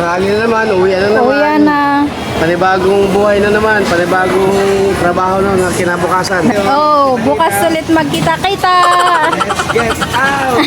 tanghali na naman, uwi na naman. Kuya na. Panibagong buhay na naman, panibagong trabaho na kinabukasan. Oh, bukas ulit magkita-kita. Let's get out!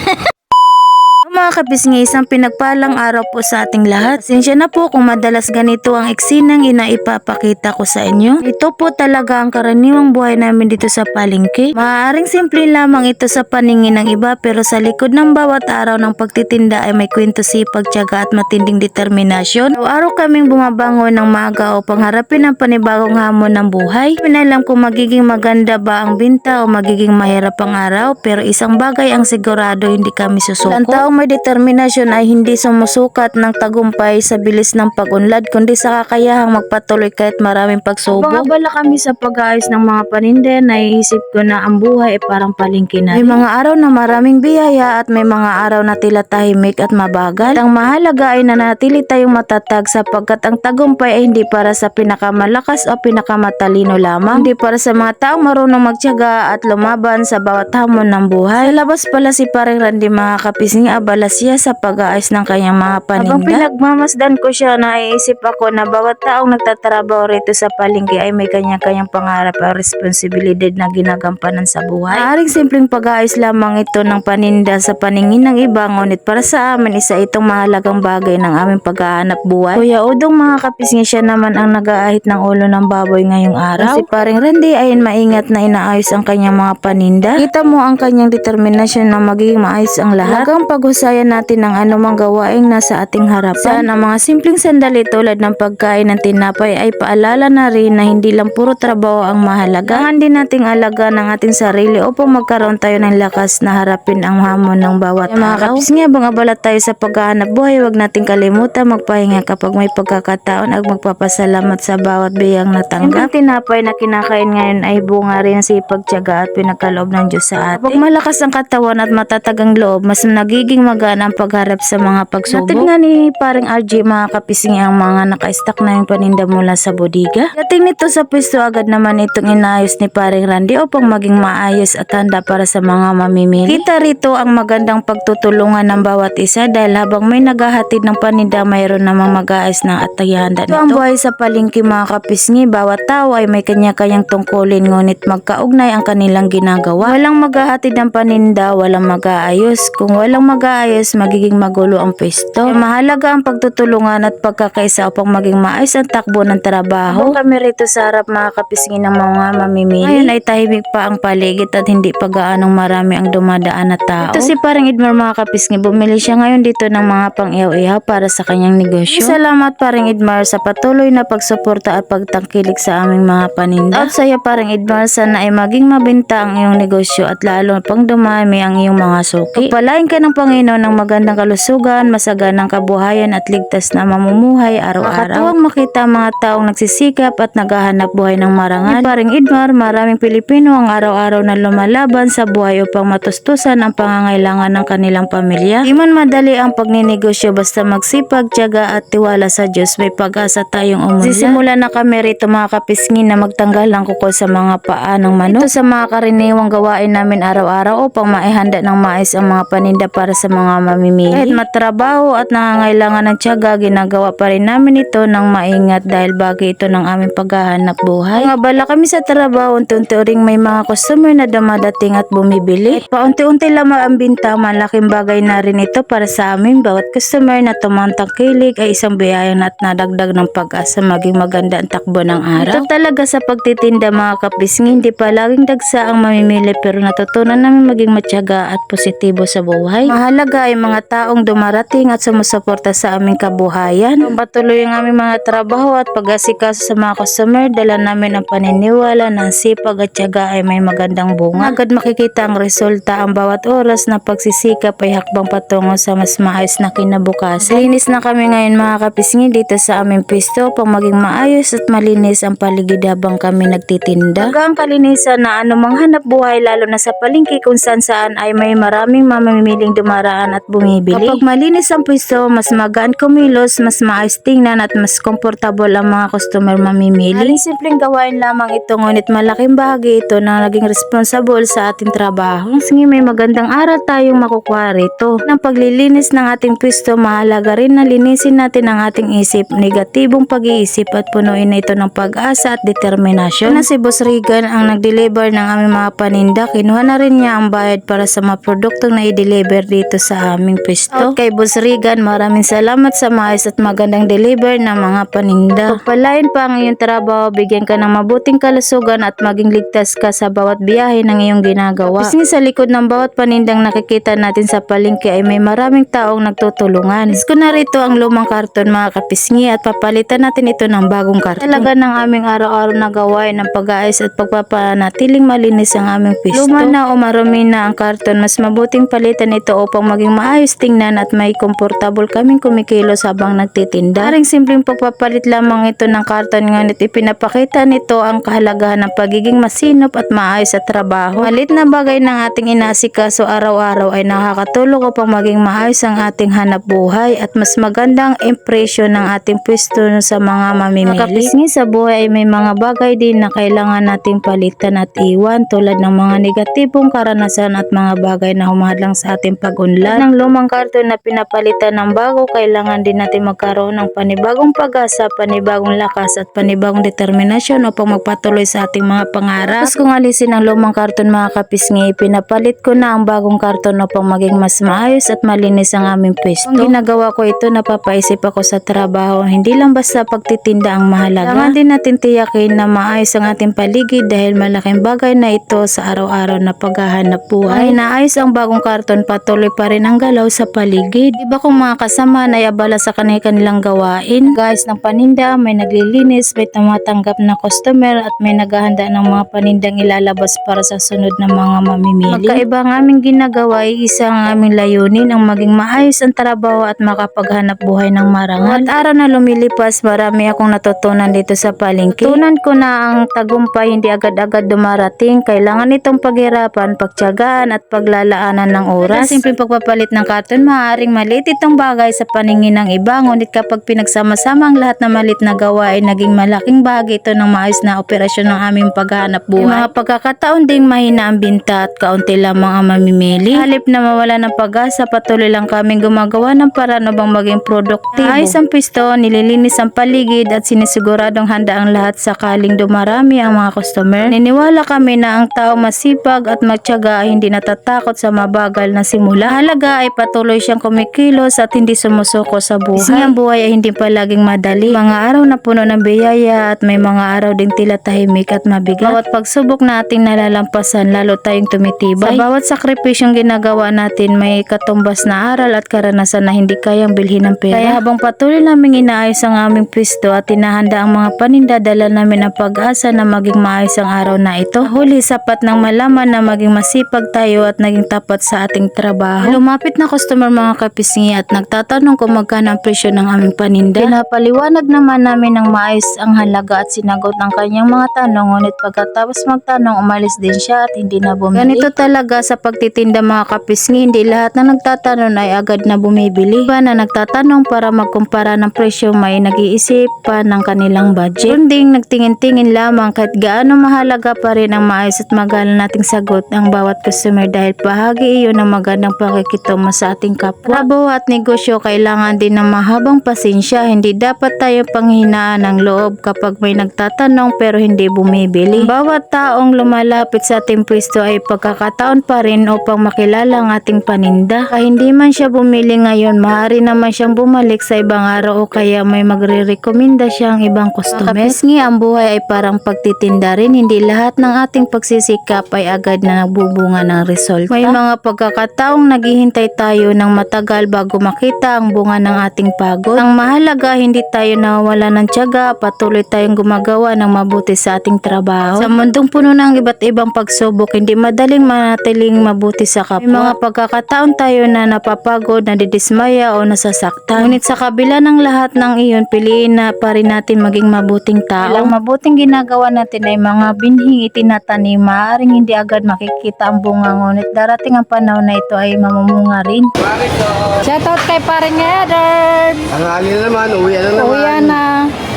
Mga kapisngi, isang pinagpalang araw po sa ating lahat. Pasensya na po kung madalas ganito ang eksinang ipapakita ko sa inyo. Ito po talaga ang karaniwang buhay namin dito sa palengke. Maaaring simple lamang ito sa paningin ng iba, pero sa likod ng bawat araw ng pagtitinda ay may kwento, sipag, tiyaga at matinding determinasyon. Araw-araw kaming bumabangon ng maaga upang harapin ang panibagong hamon ng buhay. Hindi alam kung magiging maganda ba ang binta o magiging mahirap ang araw, pero isang bagay ang sigurado, hindi kami susuko. Ang taong may determinasyon ay hindi sumusukat ng tagumpay sa bilis ng pag-unlad, kundi sa kakayahang magpatuloy kahit maraming pagsubok. Habang kami sa pag-aayos ng mga paninda, naiisip ko na ang buhay ay parang palengke na. May mga araw na maraming biyaya at may mga araw na tila tahimik at mabagal. Ang mahalaga ay nanatili tayong matatag, sapagkat ang tagumpay ay hindi para sa pinakamalakas o pinakamatalino lamang, hindi para sa mga taong marunong magtiyaga at lumaban sa bawat hamon ng buhay. Sa labas pala si Paring Randy, mga kapising, abala siya sa pag-aayos ng kanyang mga paninda. Habang pinagmamasdan ko siya, naiisip ako na bawat taong nagtatrabaho rito sa palengke ay may kanya-kanyang pangarap o responsibilidad na ginagampanan sa buhay. Maaaring simpleng pag-aayos lamang ito ng paninda sa paningin ng iba, ngunit para sa amin isa itong mahalagang bagay ng aming paghahanap buhay. Kuya Udong, mga kapisngi, siya naman ang nag-aahit ng ulo ng baboy ngayong araw. Si Paring Randy ay maingat na inaayos ang kanyang mga paninda. Kita mo ang kanyang determinasyon na magiging maayos ang lahat. Hanggang paghusayan natin ng anumang gawaing nasa ating harapan. Ang mga simpleng sandali tulad ng pagkain ng tinapay ay paalala na rin na hindi lang puro trabaho ang mahalaga. Kailangan din nating alaga ng ating sarili upang magkaroon tayo ng lakas na harapin ang hamon ng bawat araw. Mga kapisngi, habang abala tayo sa paghahanap buhay, huwag nating kalimutan magpahinga kapag may pagkakataon at magpapasalamat sa bawat biyang natanggap. Ang tinapay na kinakain ngayon ay bunga rin sa pagtiyaga at pinagkaloob ng Diyos sa atin. Kapag malakas ang katawan at matatag ang loob, mas nagiging magana ang pagharap sa mga pagsubok. Natin nga ni Paring RJ, mga kapisngi, ang mga naka-stack na yung paninda mula sa bodega. Dating nito sa pwesto, agad naman itong inayos ni Paring Randy upang maging maayos at handa para sa mga mamimili. Kita rito ang magandang pagtutulungan ng bawat isa, dahil habang may naghahatid ng paninda, mayroon namang mag-aayos ng at handa nito. Ito ang buhay sa palengke, mga kapisngi. Bawat tao ay may kanya-kanyang tungkulin, ngunit magkaugnay ang kanilang ginagawa. Walang maghahatid ng paninda, walang mag-aayos. Kung walang mag-aayos, magiging magulo ang pwesto. Mahalaga ang pagtutulungan at pagkakaisa upang maging maayos ang takbo ng trabaho. Kami rito sa harap, mga kapisngi, ng mga mamimili. Ngayon ay tahimik pa ang paligid at hindi pa gaanong marami ang dumadaan na tao. Ito si Paring Edmar, mga kapisngi. Bumili siya ngayon dito ng mga pang-ihaw-ihaw para sa kanyang negosyo. Salamat, Paring Edmar, sa patuloy na pagsuporta at pagtangkilik sa aming mga paninda. At sa iyo, Paring Edmar, sana ay maging mabenta ang iyong negosyo at lalo pang dumami ang iyong mga suki. Pagpalain ka ng Panginoon ng magandang kalusugan, masaganang kabuhayan at ligtas na mamumuhay araw-araw. Makatuwang makita mga taong nagsisikap at naghahanap buhay ng marangal. Paring Edmar, maraming Pilipino ang araw-araw na lumalaban sa buhay upang matustusan ang pangangailangan ng kanilang pamilya. Di man madali ang pagninegosyo, basta magsipag, tiyaga at tiwala sa Diyos, may pag-asa tayong umunlad. Sisimula na kami rito, mga kapisngi, na magtanggal ng kuko sa mga paa ng manok. Ito sa mga karaniwang gawain namin araw-araw upang maihanda ng maayos ang mga paninda para sa mga mamimili. Kahit matrabaho at nangangailangan ng tiyaga, ginagawa pa rin namin ito ng maingat dahil bagay ito ng aming paghahanap buhay. Kung abala kami sa trabaho, unti-unti ring may mga customer na dumadating at bumibili. At paunti-unti lamang ang binta, malaking bagay na rin ito para sa amin. Bawat customer na tumangkilik ay isang biyaya at nadagdag ng pag-asa maging maganda ang takbo ng araw. Ito talaga sa pagtitinda, mga kapisngi, hindi pa laging dagsa ang mamimili, pero natutunan namin maging matyaga at positibo sa buhay. Mahalaga ay mga taong dumarating at sumusuporta sa aming kabuhayan. Patuloy ang aming mga trabaho at pag-asikaso sa mga customer, dala namin ang paniniwala na sipag at tiyaga ay may magandang bunga. Agad makikita ang resulta, ang bawat oras na pagsisikap ay hakbang patungo sa mas maayos na kinabukasan. Linis na kami ngayon, mga kapisngi, dito sa aming pwesto upang maging maayos at malinis ang paligid habang kami nagtitinda. Hanggang kalinisan na anumang hanap buhay, lalo na sa palengke kung saan ay may maraming mamimiling dumaraan dumadaan at bumibili. Kapag malinis ang pwesto, mas magaan kumilos, mas maayos tingnan at mas komportable ang mga customer mamimili. Haling simpleng gawain lamang ito, ngunit malaking bahagi ito na naging responsible sa ating trabaho. Sige, may magandang aral tayong makukuha rito. Ng paglilinis ng ating pwesto, mahalaga rin na linisin natin ang ating isip, negatibong pag-iisip at punuin na ito ng pag-asa at determinasyon. Na si Boss Regan ang nag-deliver ng aming mga paninda, kinuha na rin niya ang bayad para sa mga produktong na i-deliver dito sa aming pwesto. At kay Boss Regan, maraming salamat sa maayos at magandang deliver ng mga paninda. Pagpalain pa ang iyong trabaho, bigyan ka ng mabuting kalusugan at maging ligtas ka sa bawat biyahe ng iyong ginagawa. Kasi sa likod ng bawat panindang nakikita natin sa palengke ay may maraming taong nagtutulungan. Isko na rito ang lumang karton mga kapisngi at papalitan natin ito ng bagong karton. Talaga ng aming araw-araw na gawain ng pag-aayos at pagpapanatiling malinis ang aming pwesto. Luma na o marumi na ang karton, mas mabuting palitan ito upang maging maayos tingnan at may komportable kaming kumikilos habang nagtitinda. Haring simpleng pagpapalit lamang ito ng karton, ngunit ipinapakita nito ang kahalagahan ng pagiging masinop at maayos sa trabaho. Malit na bagay ng ating inaasikaso araw-araw ay nakakatulong upang maging maayos ang ating hanap buhay at mas magandang impresyon ng ating pwesto sa mga mamimili. Kapisngi, sa buhay ay may mga bagay din na kailangan nating palitan at iwan, tulad ng mga negatibong karanasan at mga bagay na humahadlang sa ating pag-unlad. Ng lumang karton na pinapalitan ng bago, kailangan din natin magkaroon ng panibagong pag-asa, panibagong lakas at panibagong determinasyon upang magpatuloy sa ating mga pangarap. Tapos kung alisin ang lumang karton mga kapisngi, pinapalit ko na ang bagong karton upang maging mas maayos at malinis ang aming pwesto. Kung ginagawa ko ito, napapaisip ako sa trabaho, hindi lang basta pagtitinda ang mahalaga. Kailangan din natin tiyakin na maayos ang ating paligid dahil malaking bagay na ito sa araw-araw na paghahanap buhay. Ay naayos ang bagong karton, patuloy pa rin ang galaw sa paligid. Iba kung mga kasama na abala sa kanilang gawain. Guys ng paninda, may naglilinis, may tumatanggap na customer at may naghahanda ng mga panindang ilalabas para sa sunod na mga mamimili. Magkaiba ang aming ginagawa, ay isa ang aming layunin ang maging maayos ang trabaho at makapaghanap buhay ng marangal. At araw na lumilipas, marami akong natutunan dito sa palengke. Tunan ko na ang tagumpay hindi agad-agad dumarating. Kailangan itong paghirapan, pagtiyagaan at paglalaanan ng oras. Simpleng pagpapalit ng karton, maaaring maliit itong bagay sa paningin ng iba, ngunit kapag pinagsama-sama ang lahat na malit na gawa ay naging malaking bahagi ito ng maayos na operasyon ng aming paghahanap buhay. May mga pagkakataon ding mahina ang binta at kaunti lamang ang mamimili. Halip na mawala ng pag-asa, patuloy lang kaming gumagawa ng paraan upang maging produktibo. Ayos ang pwesto, nililinis ang paligid at sinisiguradong handa ang lahat sakaling dumarami ang mga customer. Niniwala kami na ang tao masipag at magtiyaga ay hindi natatakot sa mabagal na simula. Halaga ay patuloy siyang kumikilos at hindi sumusuko sa buhay. Kasi ang buhay ay hindi palaging madali. Mga araw na puno ng biyaya at may mga araw ding tila tahimik at mabigat. Bawat pagsubok na ating nalalampasan, lalo tayong tumitibay. Sa bawat sakripisyong ginagawa natin, may katumbas na aral at karanasan na hindi kayang bilhin ng pera. Kaya habang patuloy naming inaayos ang aming pwesto at tinahanda ang mga paninda, dala namin ang pag-asa na maging maayos ang araw na ito. Huli, sapat nang malaman na maging masipag tayo at naging tapat sa ating trabaho. Lumapit na customer mga kapisngi at nagtatanong kung magkano ang presyo ng aming paninda. Pinapaliwanag naman namin ng maayos ang halaga at sinagot ang kanyang mga tanong, ngunit pagkatapos magtanong, umalis din siya at hindi na bumili. Ganito talaga sa pagtitinda mga kapisngi, hindi lahat na nagtatanong ay agad na bumibili. Iba na nagtatanong para magkumpara ng presyo, may nag-iisip pa ng kanilang budget. Kundi nagtingin-tingin lamang kahit gaano mahalaga pa rin ang maayos at magalang nating sagot ang bawat customer dahil bahagi iyon ng magandang pakikitungo sa ating kapwa. Sa bawat negosyo, kailangan din ng mahabang pasensya. Hindi dapat tayo panghinaan ng loob kapag may nagtatanong pero hindi bumibili. Bawat taong lumalapit sa ating pwesto ay pagkakataon pa rin upang makilala ang ating paninda. Kaya hindi man siya bumili ngayon, maaari naman siyang bumalik sa ibang araw o kaya may magre-rekomenda siyang ibang customer. Kapisngi, ang buhay ay parang pagtitinda rin. Hindi lahat ng ating pagsisikap ay agad na nagbubunga ng resulta. May mga pagkakataong naghihintay tayo ng matagal bago makita ang bunga ng ating pagod. Ang mahalaga, hindi tayo nawawala ng tiyaga, patuloy tayong gumagawa ng mabuti sa ating trabaho. Sa mundong puno ng iba't ibang pagsubok, hindi madaling manatiling mabuti sa kapwa. May mga pagkakataon tayo na napapagod, nadidismaya o nasasaktan. Ngunit sa kabila ng lahat ng iyon, piliin na pa rin natin maging mabuting tao. Ang mabuting ginagawa natin ay mga binhing itinatanim. Maaaring hindi agad makikita ang bunga, ngunit darating ang panahon na ito ay namumunga rin. Bakit to? Shoutout kay paring Eder. Ang alin na naman, uwi na naman. Uwi na.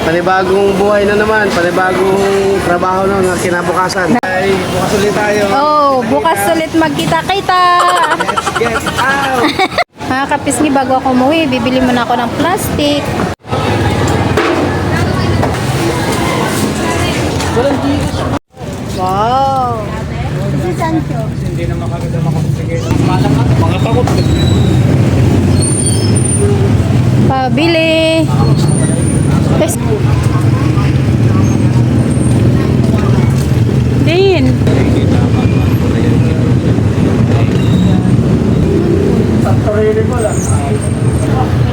Panibagong buhay na naman, panibagong trabaho na kinabukasan. Ay, bukas ulit tayo. Oh, bukas ulit magkita-kita. Let's get out! Mga kapisngi, bago ako umuwi, bibili muna ako ng plastic. Wow! Pabili! Yes. Din!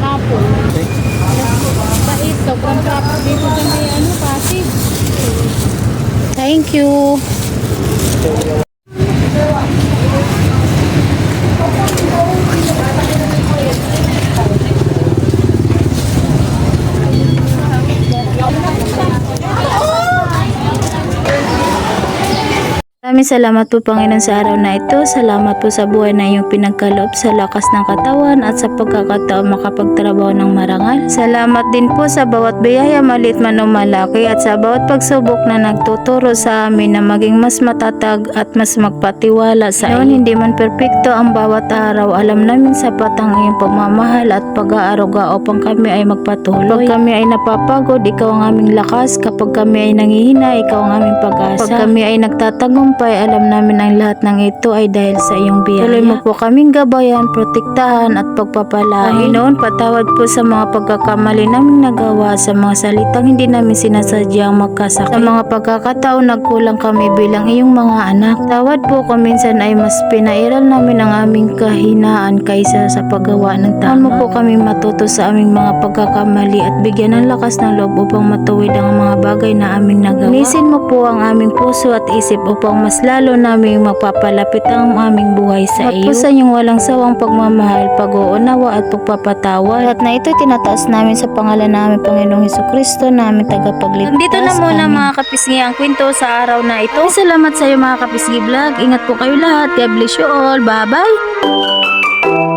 Rapol. Bait, sobrang traffic dito sa may kasi. Thank you. Maraming salamat po Panginoon sa araw na ito. Salamat po sa buhay na iyong pinagkaloob, sa lakas ng katawan at sa pagkakataon makapagtrabaho ng marangal. Salamat din po sa bawat biyaya, maliit man o malaki, at sa bawat pagsubok na nagtuturo sa amin na maging mas matatag at mas magpatiwala sa iyo. Hindi man perpekto ang bawat araw, alam namin sapat ang iyong pagmamahal at pag-aaruga upang kami ay magpatuloy. Kapag kami ay napapagod, ikaw ang aming lakas. Kapag kami ay nangihina, ikaw ang aming pag-asa. Kapag kami ay nagtatagumpay, alam namin ang lahat ng ito ay dahil sa iyong biyaya. Tuloy mo po kaming gabayan, protektahan at pagpapalain. Panginoon, patawad po sa mga pagkakamali naming nagawa, sa mga salitang hindi namin sinasadyang magkasakit. Sa mga pagkakataon nagkulang kami bilang iyong mga anak. Tawad po kung minsan ay mas pinairal namin ang aming kahinaan kaysa sa paggawa ng tama. Mo po kaming matuto sa aming mga pagkakamali at bigyan ng lakas ng loob upang matuwid ang mga bagay na aming nagawa. Linisin mo po ang aming puso at isip upang mas lalo namin magpapalapit ang aming buhay sa iyo. At po sa inyong walang sawang pagmamahal, pag-uunawa at pagpapatawad. At na ito'y tinataas namin sa pangalan namin Panginoong Hesukristo, namin tagapagligtas. Dito na muna mga kapisngi ang kwento sa araw na ito. Salamat sa iyo mga kapisngi vlog. Ingat po kayo lahat. God bless you all. Bye bye.